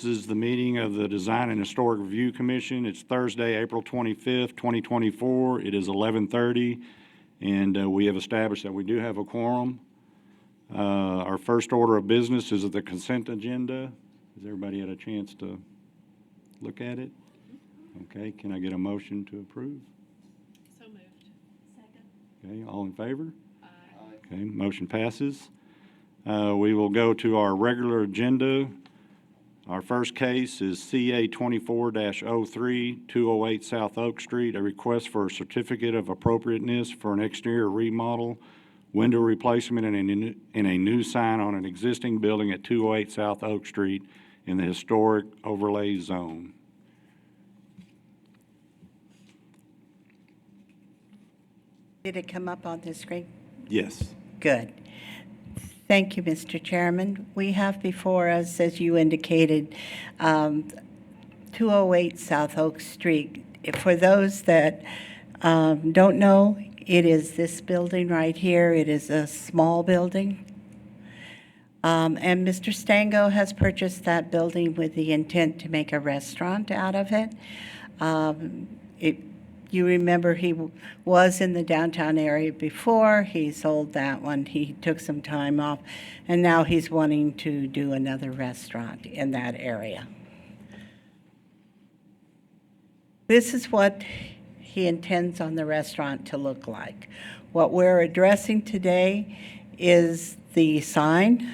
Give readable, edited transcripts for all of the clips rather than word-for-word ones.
This is the meeting of the Design and Historic Review Commission. It's Thursday, April 25th, 2024. It is 11:30, and we have established that we do have a quorum. Our first order of business is the consent agenda. Has everybody had a chance to look at it? Okay, can I get a motion to approve? So moved. Second. Okay, all in favor? Aye. Okay, motion passes. We will go to our regular agenda. Our first case is CA 24-03, 208 South Oak Street, a request for a certificate of appropriateness for an exterior remodel, window replacement, and a new sign on an existing building at 208 South Oak Street in the historic overlay zone. Did it come up on the screen? Yes. Good. Thank you, Mr. Chairman. We have before us, as you indicated, 208 South Oak Street. For those that don't know, it is this building right here. It is a small building. And Mr. Stango has purchased that building with the intent to make a restaurant out of it. You remember he was in the downtown area before. He sold that one. He took some time off, and now he's wanting to do another restaurant in that area. This is what he intends on the restaurant to look like. What we're addressing today is the sign,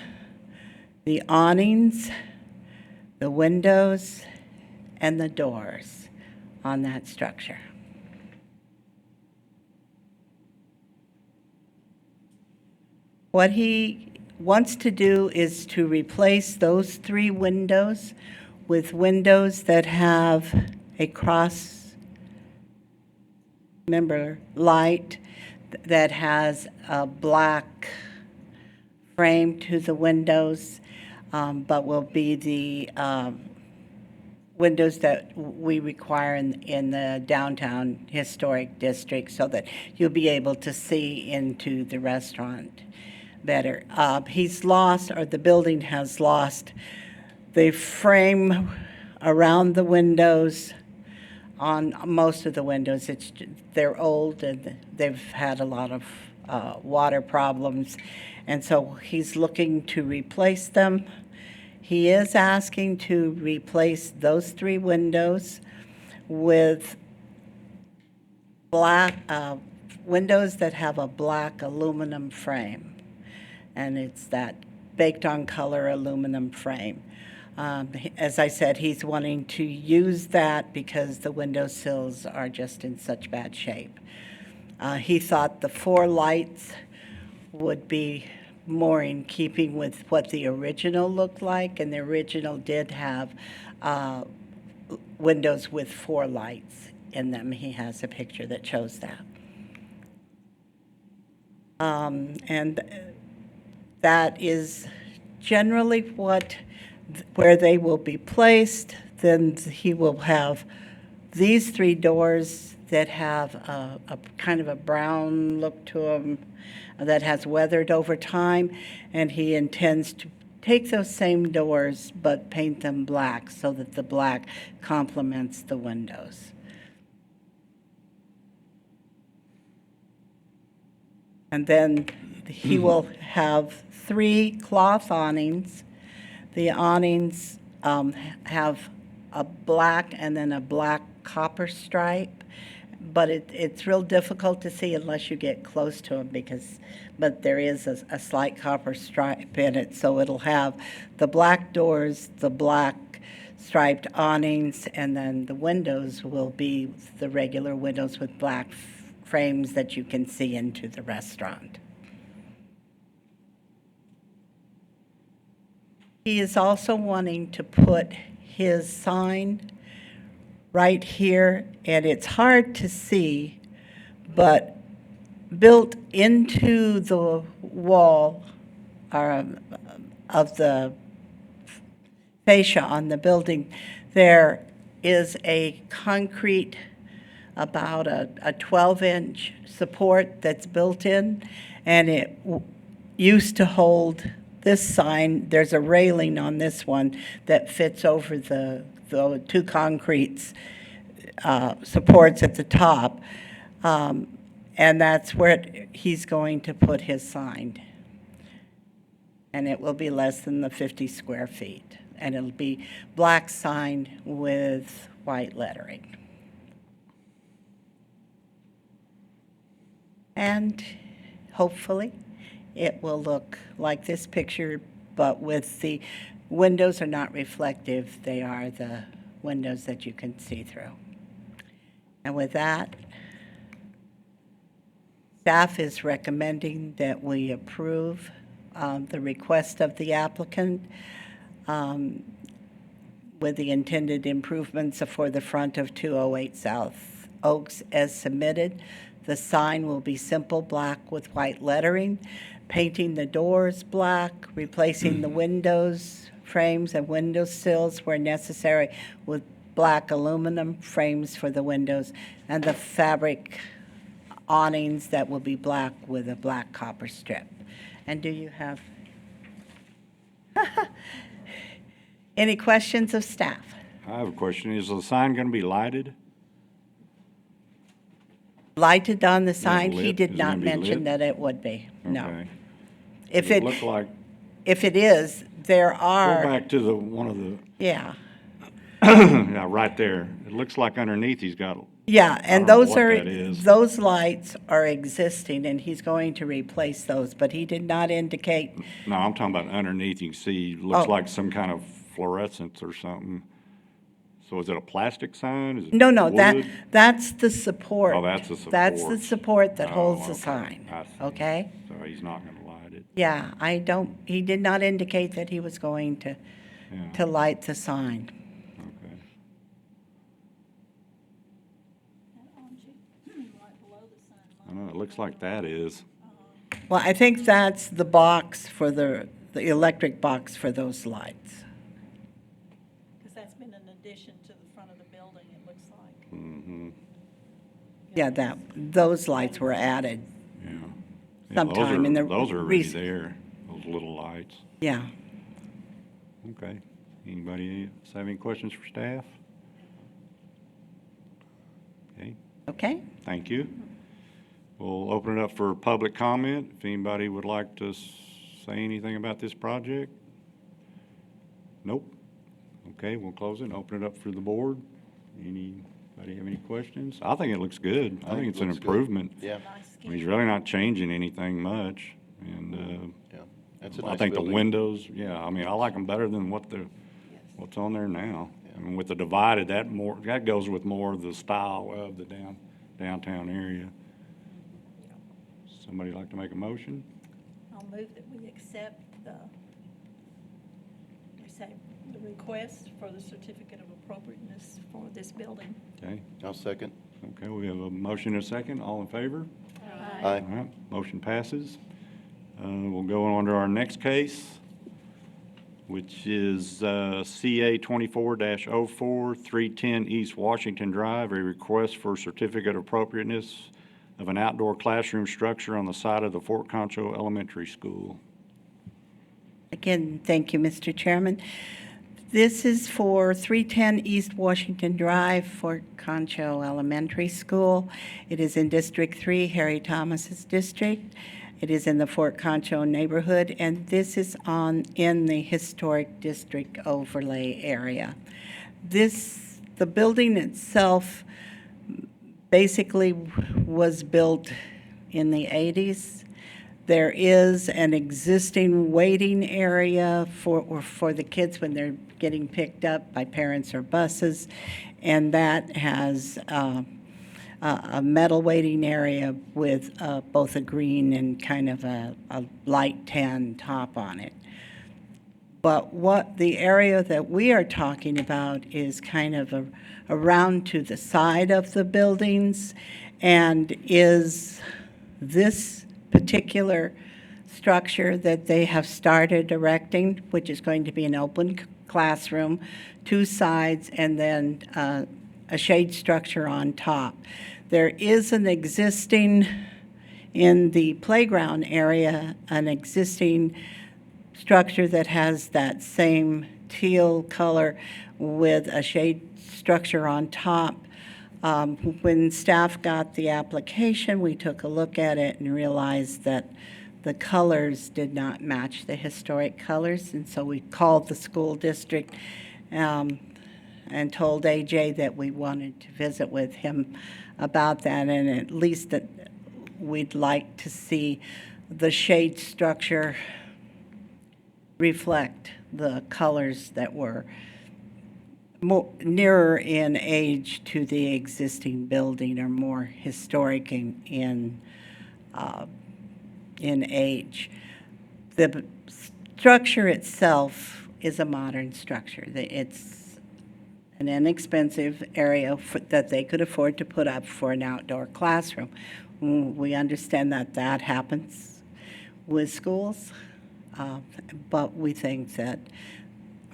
the awnings, the windows, and the doors on that structure. What he wants to do is to replace those three windows with windows that have a cross member light that has a black frame to the windows, but will be the windows that we require in the downtown historic district so that you'll be able to see into the restaurant better. He's lost, or the building has lost, the frame around the windows. On most of the windows, they're old and they've had a lot of water problems, and so he's looking to replace them. He is asking to replace those three windows with black windows that have a black aluminum frame. And it's that baked-on color aluminum frame. As I said, he's wanting to use that because the windowsills are just in such bad shape. He thought the four lights would be more in keeping with what the original looked like, and the original did have windows with four lights in them. He has a picture that shows that. And that is generally where they will be placed. Then he will have these three doors that have a kind of a brown look to them that has weathered over time, and he intends to take those same doors but paint them black so that the black complements the windows. And then he will have three cloth awnings. The awnings have a black and then a black copper stripe, but it's real difficult to see unless you get close to them but there is a slight copper stripe in it, so it'll have the black doors, the black striped awnings, and then the windows will be the regular windows with black frames that you can see into the restaurant. He is also wanting to put his sign right here, and it's hard to see, but built into the wall of the fascia on the building, there is a concrete, about a 12-inch support that's built in, and it used to hold this sign, there's a railing on this one that fits over the two concrete supports at the top. And that's where he's going to put his sign. And it will be less than the 50 square feet. And it'll be black sign with white lettering. And hopefully, it will look like this picture, but with the windows are not reflective. They are the windows that you can see through. And with that, staff is recommending that we approve the request of the applicant with the intended improvements for the front of 208 South Oaks as submitted. The sign will be simple black with white lettering, painting the doors black, replacing the windows frames and window sills where necessary with black aluminum frames for the windows, and the fabric awnings that will be black with a black copper strip. And do you have any questions of staff? I have a question. Is the sign going to be lighted? Lighted on the sign? He lit? did Is it not gonna be mention lit? that it would be, no. Okay. If It looked like, if it is, there go are, back to one of the, yeah. yeah, right there. It looks like underneath he's got, Yeah, and don't know those what are, that is. those lights are existing, and he's going to replace those, but he did not indicate, no, I'm talking about underneath. You can see, looks Oh. like some kind of fluorescence or something. So is it a plastic sign? Is it no, wood? that's the support. Oh, that's the That's the support. support that Oh, holds the okay. sign, I see. okay? So he's not going to light it. Yeah, he did not indicate that he was going to Yeah, light the sign. okay. I know, it looks like that is. Well, I think that's the box for the electric box for those lights. Because that's been an addition to the front of the building, it looks like. Mm-hmm, Yeah, those lights were added, yeah. Yeah, Sometime in the those are already rec- there, those little lights. yeah. Okay. Anybody else have any questions for staff? Okay, Okay? thank you. We'll open it up for public comment. If anybody would like to say anything about this project? Nope. Okay, we'll close it and open it up for the board. Anybody have any questions? I think it looks good. I think it's an looks good. improvement. Yeah, Nice I mean, he's skin. really not changing anything much, and, yeah. That's a I nice think the building. windows, yeah, I mean, I like them better than what's on there now. I mean, with the divided, that goes with more of the style of the downtown area. Somebody like to make a motion? I'll move that we accept the request for the certificate of appropriateness for this building. Okay, I'll second. okay, we have a motion and a second. All in favor? Aye. All right, motion passes. We'll go on to our next case, which is CA 24-04, 310 East Washington Drive, a request for certificate of appropriateness of an outdoor classroom structure on the site of the Fort Concho Elementary School. Again, thank you, Mr. Chairman. This is for 310 East Washington Drive, Fort Concho Elementary School. It is in District 3, Harry Thomas's district. It is in the Fort Concho neighborhood, and this is in the Historic District overlay area. The building itself basically was built in the 80s. There is an existing waiting area for the kids when they're getting picked up by parents or buses, and that has a metal waiting area with both a green and kind of a light tan top on it. But what the area that we are talking about is kind of around to the side of the buildings, and is this particular structure that they have started erecting, which is going to be an open classroom, two sides, and then a shade structure on top. There is an existing, in the playground area, an existing structure that has that same teal color with a shade structure on top. When staff got the application, we took a look at it and realized that the colors did not match the historic colors, and so we called the school district and told AJ that we wanted to visit with him about that, and at least that we'd like to see the shade structure reflect the colors that were more nearer in age to the existing building or more historic in age. The structure itself is a modern structure. It's an inexpensive area that they could afford to put up for an outdoor classroom. We understand that that happens with schools, but we think that,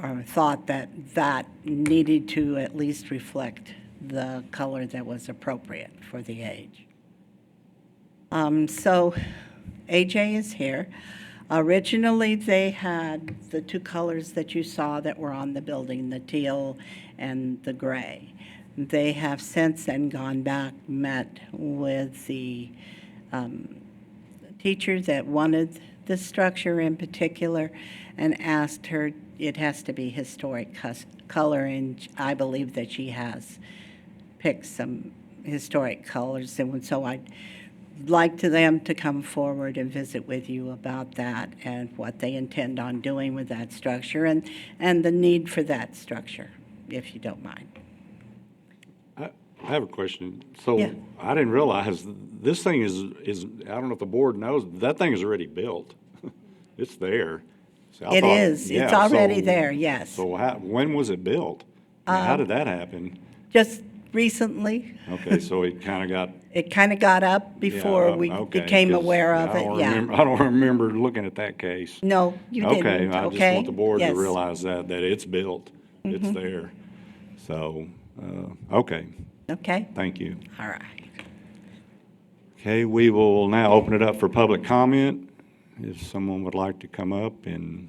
or thought that that needed to at least reflect the color that was appropriate for the age. So AJ is here. Originally, they had the two colors that you saw that were on the building, the teal and the gray. They have since then gone back, met with the teacher that wanted the structure in particular, and asked her, it has to be historic color, and I believe that she has picked some historic colors, and so I'd like to them to come forward and visit with you about that and what they intend on doing with that structure and the need for that structure, if you don't mind. I have a question. So Yeah. I didn't realize this thing is, I don't know if the board knows, that thing is already built. It's there. So I It thought- is. It's yeah, already so- there, yes. So when was it built? How did that happen? Just recently, Okay, so it kind of got. it kind of got up before yeah, we okay, became 'cause aware of I it, don't yeah. remember- I don't remember looking at that case. No, you didn't, Okay, I just okay? want the board to Yes. Mm-hmm. realize that it's built. It's there. So, okay, Okay, thank you. all right. Okay, we will now open it up for public comment. If someone would like to come up and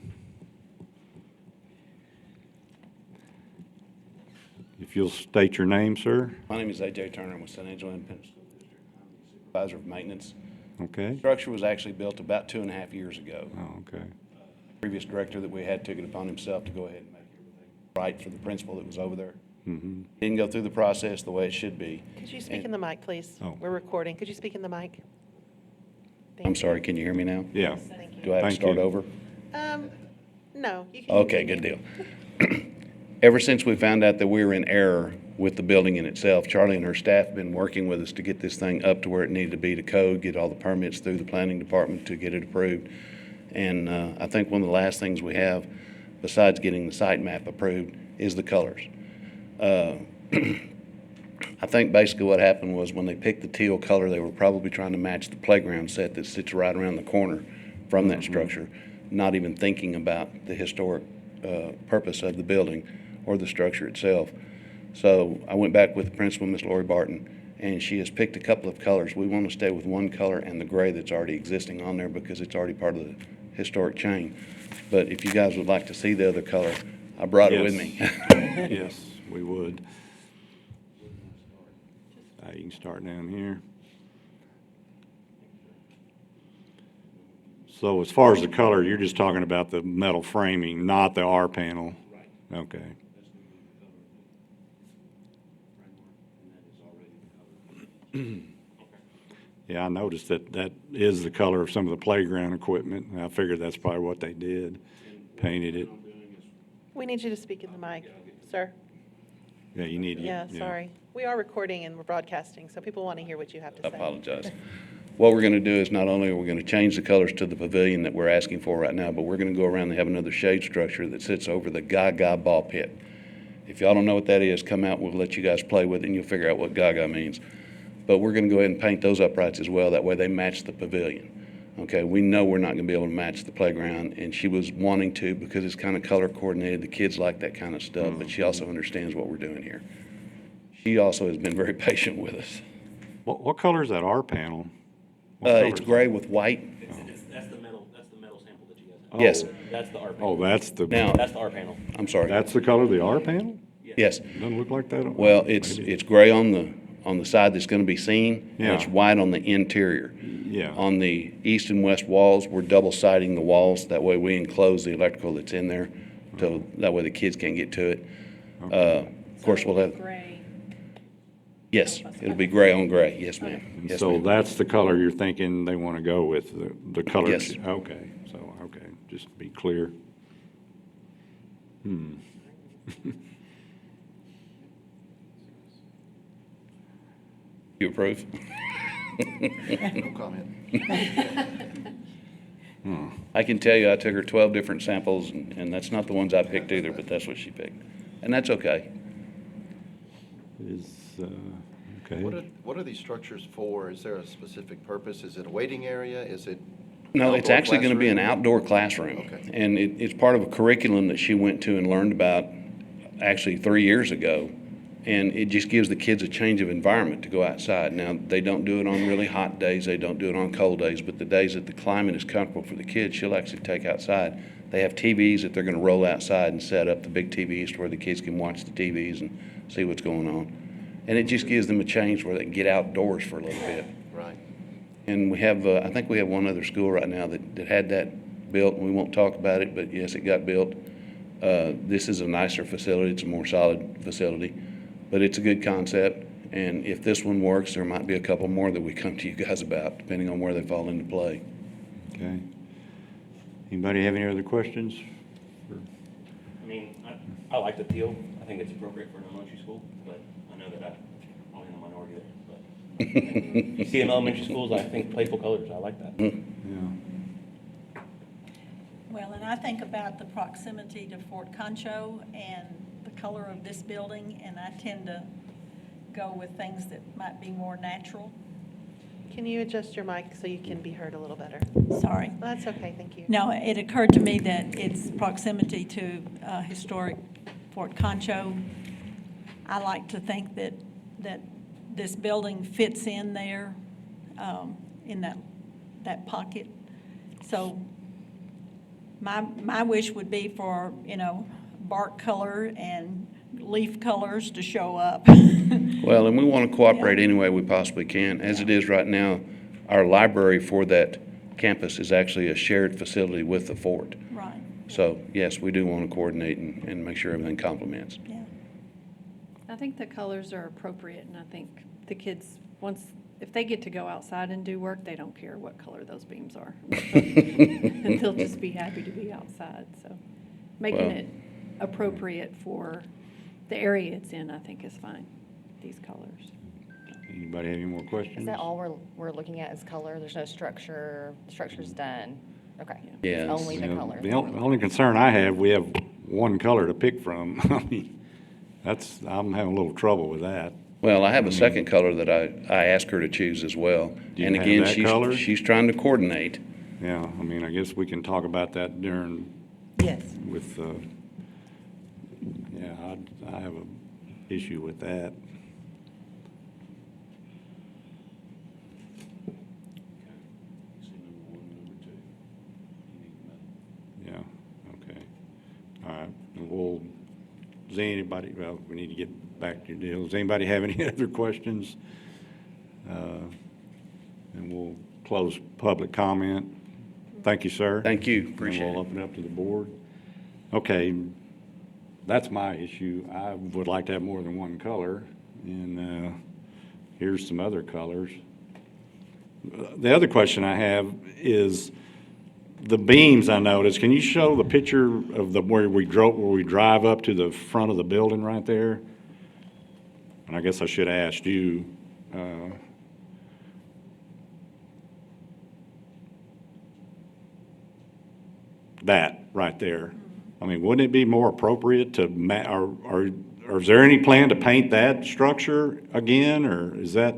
if you'll state your name, sir. My name is A.J. Turner. I'm with San Angelo Independent School District. I'm the Supervisor of Maintenance. Okay? The structure was actually built about 2.5 years ago. Oh, okay. The previous director that we had took it upon himself to go ahead and make everything right for the principal that was over there. Didn't go through the process the way it should be. Could you speak in the mic, please? Oh. We're recording. Could you speak in the mic? Thank I'm you. sorry, can you hear me now? Yeah. Thank you. Do I have to Thank start you. over? No, you can. Okay, good deal. Ever since we found out that we were in error with the building in itself, Charlie and her staff have been working with us to get this thing up to where it needed to be to code, get all the permits through the planning department to get it approved. And I think one of the last things we have, besides getting the site map approved, is the colors. I think basically what happened was when they picked the teal color, they were probably trying to match the playground set that sits right around the corner from that structure, not even thinking about the historic purpose of the building or the structure itself. So I went back with the principal, Ms. Lori Barton, and she has picked a couple of colors. We want to stay with one color and the gray that's already existing on there because it's already part of the historic chain. But if you guys would like to see the other color, I brought it with me. Yes, we would. You can start down here. So as far as the color, you're just talking about the metal framing, not the R panel? Right. Okay. Yeah, I noticed that is the color of some of the playground equipment. And I figured that's probably what they did, painted it. We need you to speak in the mic, sir. Yeah, you need. Yeah, sorry. We are recording and we're broadcasting, so people want to hear what you have to I say. apologize. What we're going to do is not only are we going to change the colors to the pavilion that we're asking for right now, but we're going to go around and have another shade structure that sits over the Gaga ball pit. If y'all don't know what that is, come out, we'll let you guys play with it and you'll figure out what Gaga means. But we're going to go ahead and paint those uprights as well. That way they match the pavilion. Okay, we know we're not going to be able to match the playground, and she was wanting to because it's kind of color coordinated. The kids like that kind of stuff, but she also understands what we're doing here. She also has been very patient with us. What color is that R panel? What It's color is gray with white. That's the metal sample that you guys Yes, That's the R Oh, panel. that's the, Now- That's the R panel. I'm sorry. that's the color of the R panel? Yes. Doesn't look like that. Well, it's gray on the side that's gonna be seen, and it's Yeah. white on the interior. Yeah. On the east and west walls, we're double siding the walls. That way we enclose the electrical that's in there, so that way the kids can't get to it. Of course, we'll have, Gray. yes, it'll be gray on gray. Yes, ma'am. Yes, So ma'am. that's the color you're thinking they want to go with, the color? Yes. Okay, so, okay, just to be clear. You approve? No comment. I can tell you, I took her 12 different samples, and that's not the ones I picked either, but that's what she picked. And that's okay. Is, okay. What are these structures for? Is there a specific purpose? Is it a waiting area? Is it? No, it's outdoor actually going to be an classroom? outdoor classroom. Okay. And it's part of a curriculum that she went to and learned about actually 3 years ago. And it just gives the kids a change of environment to go outside. Now, they don't do it on really hot days, they don't do it on cold days, but the days that the climate is comfortable for the kids, she'll actually take outside. They have TVs that they're going to roll outside and set up the big TVs to where the kids can watch the TVs and see what's going on. And it just gives them a change where they can get outdoors for a little bit. Right. And we have, I think we have one other school right now that had that built, and we won't talk about it, but yes, it got built. This is a nicer facility, it's a more solid facility, but it's a good concept. And if this one works, there might be a couple more that we come to you guys about, depending on where they fall into play. Okay. Anybody have any other questions? I mean, I like the teal. I think it's appropriate for an elementary school, but I know that I'm only in the minority there. But you see in elementary schools, I think playful colors. I like that. Yeah. Well, and I think about the proximity to Fort Concho and the color of this building, and I tend to go with things that might be more natural. Can you adjust your mic so you can be heard a little better? Sorry. That's okay, thank you. No, it occurred to me that its proximity to historic Fort Concho, I like to think that this building fits in there, in that pocket. So my wish would be for, bark color and leaf colors to show up. Well, and we want to cooperate any way we possibly can. As it is right now, our library for that campus is actually a shared facility with the fort. Right, So, yes, we do want to coordinate and make sure everything complements. yeah. I think the colors are appropriate, and I think the kids, if they get to go outside and do work, they don't care what color those beams are. And they'll just be happy to be outside, so making Well- it appropriate for the area it's in, I think is fine, these colors. Anybody have any more questions? Is that all we're looking at is color? There's no structure, the structure's done? Okay. Yeah. It's only the Yeah, color. The only concern I have, we have one color to pick from. I mean, I'm having a little trouble with that. Well, I have a second color that I asked her to choose as well. Do you And have again, that color? she's trying to coordinate. Yeah, I mean, I guess we can talk about that during, Yes. with, yeah, I have a issue with that. Yeah, okay. All right, and does anybody, well, we need to get back to your deal. Does anybody have any other questions? And we'll close public comment. Thank you, sir. Thank you, And appreciate we'll it. open it up to the board. Okay, that's my issue. I would like to have more than one color, and here's some other colors. The other question I have is the beams I noticed. Can you show the picture of where we drive up to the front of the building right there? And I guess I should have asked you. That right there. I mean, wouldn't it be more appropriate to or is there any plan to paint that structure again, or is that,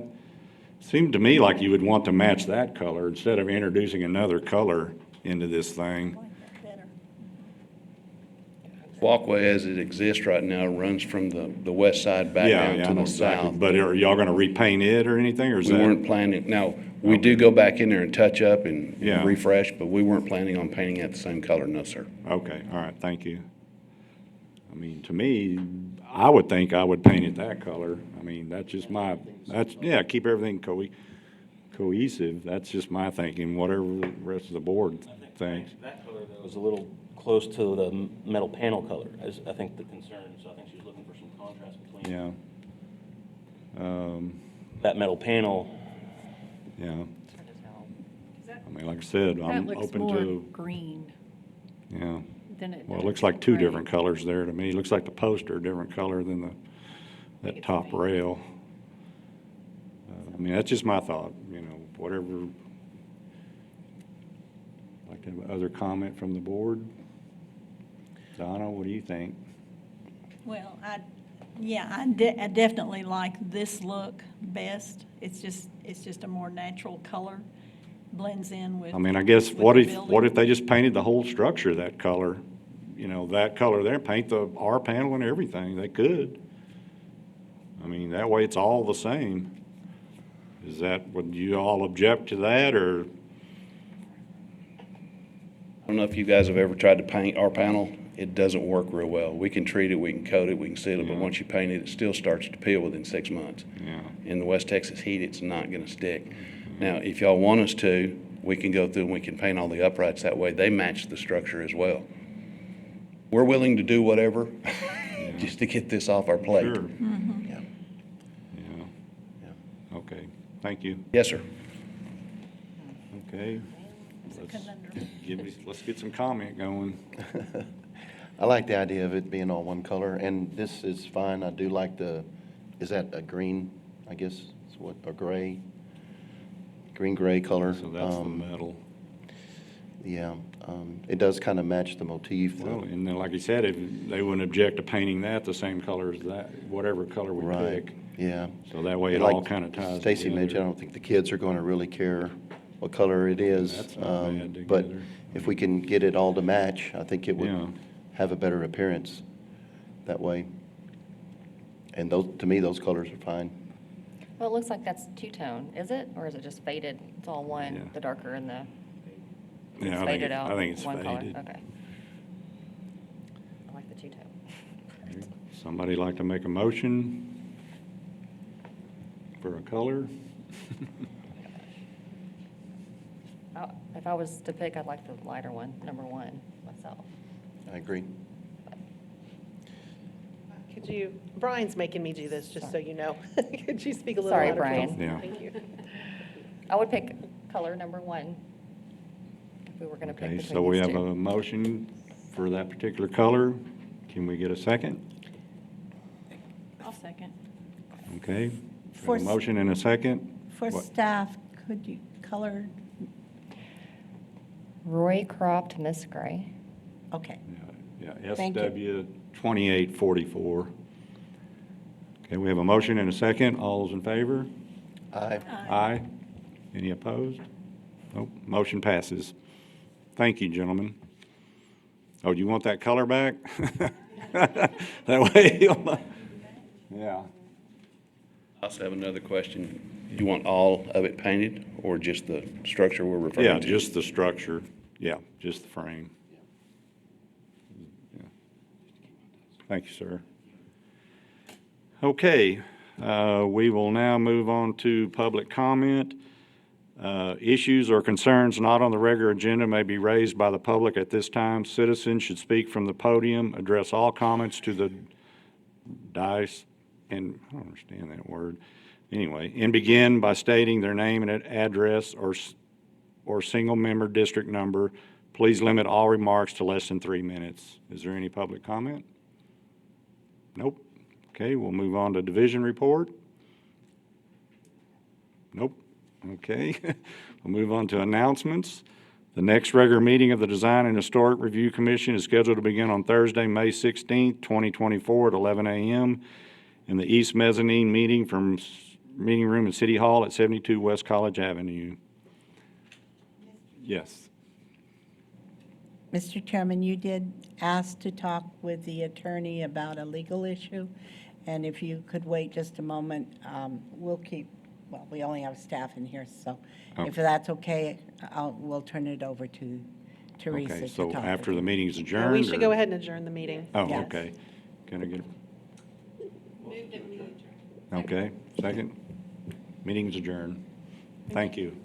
seemed to me like you would want to match that color instead of introducing another color into this thing. I like that better. Walkway as it exists right now runs from the west side back Yeah, down yeah, I to know the exactly. south. But are y'all gonna repaint it or anything, or is We that? weren't planning, now, we do go back in there and touch up and Yeah. refresh, but we weren't planning on painting it the same color, no, sir. Okay, all right, thank you. I mean, to me, I would think I would paint it that color. I mean, that's just yeah, keep everything cohesive. That's just my thinking, whatever the rest of the board thinks. That color, though, is a little close to the metal panel color, is, I think, the concern. So I think she's looking for some contrast between Yeah. that metal panel. Yeah, It's hard to tell. I mean, like I said, That I'm looks open more to, green yeah. than it does. Well, it looks like two gray. different colors there to me. It looks like the poster, a different color than that it's top faint. rail. I mean, that's just my thought, whatever. Like to have other comment from the board? Donna, what do you think? Well, I definitely like this look best. It's just a more natural color, blends in with. I mean, I guess, with what the if building. they just painted the whole structure that color? That color there, paint the R panel and everything, they could. I mean, that way it's all the same. Would you all object to that, or? I don't know if you guys have ever tried to paint our panel. It doesn't work real well. We can treat it, we can coat it, we can seal it, but Yeah. once you paint it, it still starts to peel within 6 months. Yeah. In the West Texas heat, it's not gonna stick. Now, if y'all want us to, we can go through and we can paint all the uprights that way. They match the structure as well. We're willing to do whatever, just to get this off our plate. Sure. Yeah. Yeah. Okay, thank you. Yes, sir. Okay. It's a conundrum. Let's get some comment going. I like the idea of it being all one color, and this is fine. I do like is that a green, I guess, is what, or gray? Green-gray color. So that's the metal. Yeah, it does kind of match the motif. Well, and then, like you said, if they wouldn't object to painting that the same color as that, whatever color we Right, pick. yeah. So that way it Like all kind of ties Stacy together. mentioned, I don't think the kids are going to really care what color it is. That's not bad But together. if we can get it all to match, I think it Yeah. would have a better appearance that way. And those, to me, those colors are fine. Well, it looks like that's two-tone, is it? Or is it just faded? It's all one, Yeah. the darker and the, Yeah, it's I think faded it- out? I think it's one color? faded. Okay. I like the two-tone. Somebody like to make a motion for a color? If I was to pick, I'd like the lighter one, number one, myself. I agree. Could you, Brian's making me do this, just so you know. Could you speak a little Sorry, louder, Brian. please? Yeah. Thank you. I would pick color number one, if we were going to pick Okay, between so we these have two. a motion for that particular color. Can we get a second? I'll second. Okay. We For have a motion and a second. For What? staff, could you color, Roy Cropped Miss Gray. okay. Yeah, Thank you. SW 2844. Okay, we have a motion and a second. All those in favor? Aye. Aye. Any opposed? Nope, motion passes. Thank you, gentlemen. Oh, do you want that color back? That way, yeah. I also have another question. Do you want all of it painted or just the structure we're referring to? Yeah, just the structure. Yeah, just the frame. Yeah. Thank you, sir. Okay, we will now move on to public comment. Issues or concerns not on the regular agenda may be raised by the public at this time. Citizens should speak from the podium, address all comments to the dais, and I don't understand that word. Anyway, and begin by stating their name and address or single-member district number. Please limit all remarks to less than 3 minutes. Is there any public comment? Nope. Okay, we'll move on to division report. Nope. Okay, we'll move on to announcements. The next regular meeting of the Design and Historic Review Commission is scheduled to begin on Thursday, May 16th, 2024 at 11 a.m. in the East Mezzanine Meeting Room in City Hall at 72 West College Avenue. Yes. Mr. Chairman, you did ask to talk with the attorney about a legal issue, and if you could wait just a moment, we'll keep, well, we only have staff in here, so if Okay. that's okay, we'll turn it over to Teresa Okay, to so talk after with the you. meeting's Yeah, adjourned? we should go or- ahead and adjourn the meeting. Oh, Yes. okay. Can I get? Okay, second? Meeting's adjourned. Thank you.